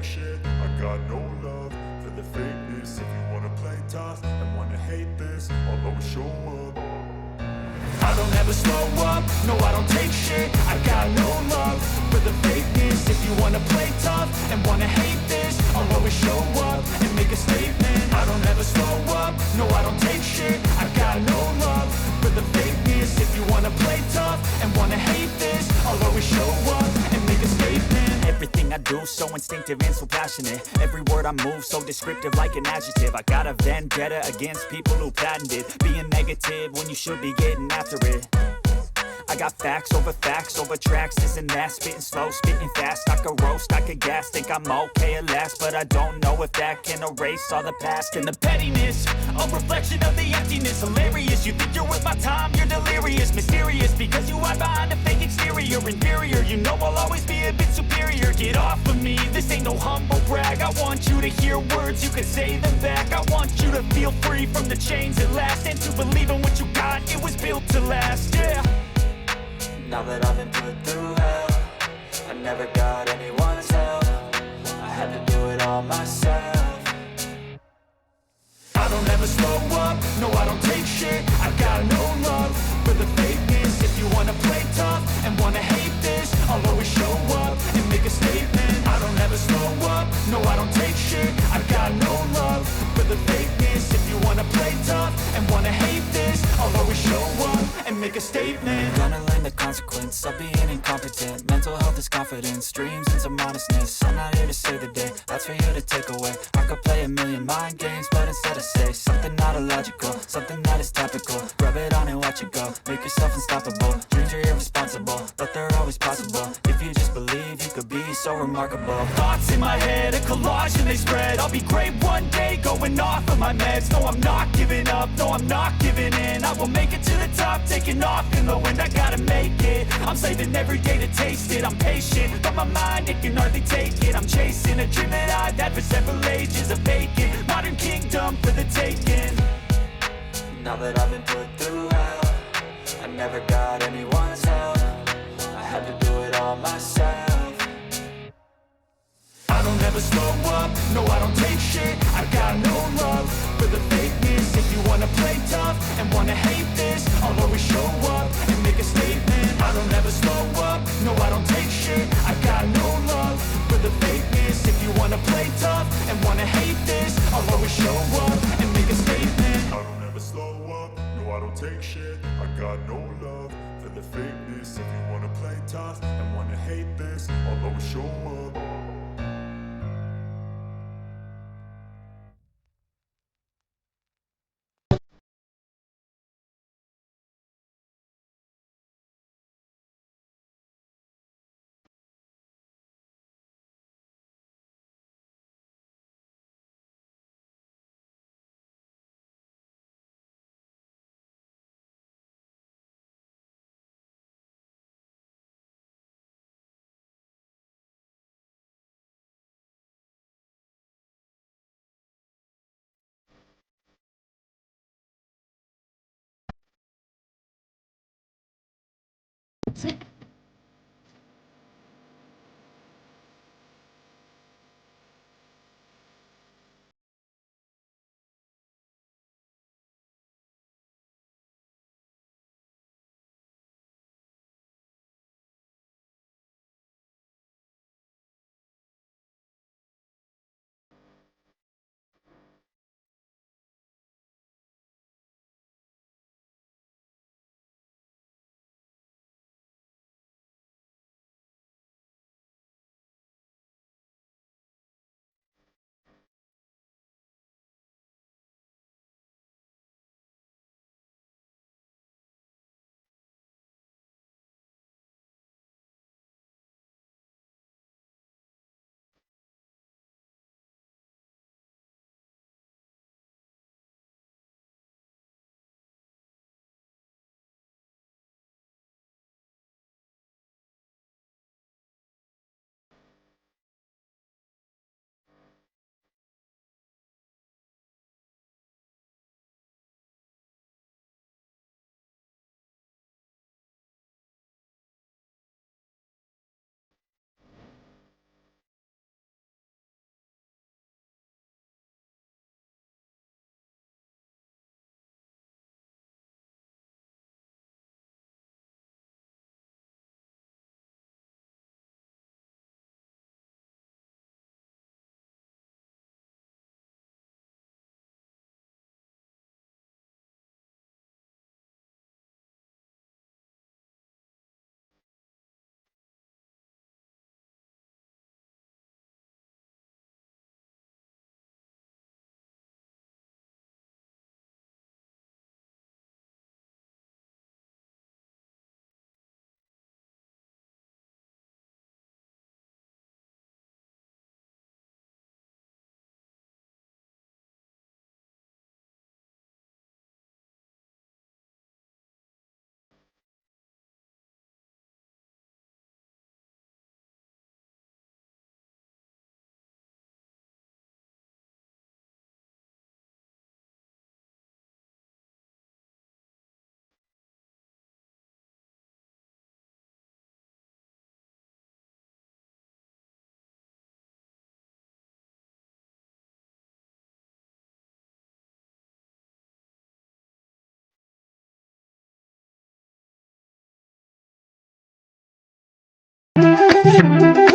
take shit. I got no love for the fakeness. If you wanna play tough and wanna hate this, I'll always show up. I don't ever slow up, no I don't take shit. I got no love for the fakeness. If you wanna play tough and wanna hate this, I'll always show up and make a statement. I don't ever slow up, no I don't take shit. I got no love for the fakeness. If you wanna play tough and wanna hate this, I'll always show up and make a statement. Everything I do so instinctive and so passionate. Every word I move so descriptive like an adjective. I got a vendetta against people who patented being negative when you should be getting after it. I got facts over tracks, this and that. Spitting slow, spitting fast. I could roast, I could gas. Think I'm okay at last, but I don't know if that can erase all the past. And the pettiness, a reflection of the emptiness. Hilarious, you think you're worth my time, you're delirious. Mysterious, because you hide behind a fake exterior. Inferior, you know I'll always be a bit superior. Get off of me, this ain't no humble brag. I want you to hear words, you can say them back. I want you to feel free from the chains at last, and to believe in what you got, it was built to last, yeah. Now that I've been put through hell, I never got anyone's help. I had to do it all myself. I don't ever slow up, no I don't take shit. I got no love for the fakeness. If you wanna play tough and wanna hate this, I'll always show up and make a statement. I don't ever slow up, no I don't take shit. I got no love for the fakeness. If you wanna play tough and wanna hate this, I'll always show up and make a statement. Gonna learn the consequence of being incompetent. Mental health is confidence, dreams and some honestness. I'm not here to save the day, that's for you to take away. I could play a million mind games, but instead I say something not illogical, something that is topical. Rub it on and watch it go, make yourself unstoppable. Dreams are irresponsible, but they're always possible. If you just believe, you could be so remarkable. Thoughts in my head, a collage and they spread. I'll be great one day, going off of my meds. No, I'm not giving up, no, I'm not giving in. I will make it to the top, taking off in the wind. I gotta make it, I'm saving every day to taste it. I'm patient, but my mind, it can hardly take it. I'm chasing a dream that I've had for several ages. A vacant, modern kingdom for the taking. Now that I've been put through hell, I never got anyone's help. I had to do it all myself. I don't ever slow up, no I don't take shit. I got no love for the fakeness. If you wanna play tough and wanna hate this, I'll always show up and make a statement. I don't ever slow up, no I don't take shit. I got no love for the fakeness. If you wanna play tough and wanna hate this, I'll always show up and make a statement. I don't ever slow up, no I don't take shit. I got no love for the fakeness. If you wanna play tough and wanna hate this, I'll always show up. you.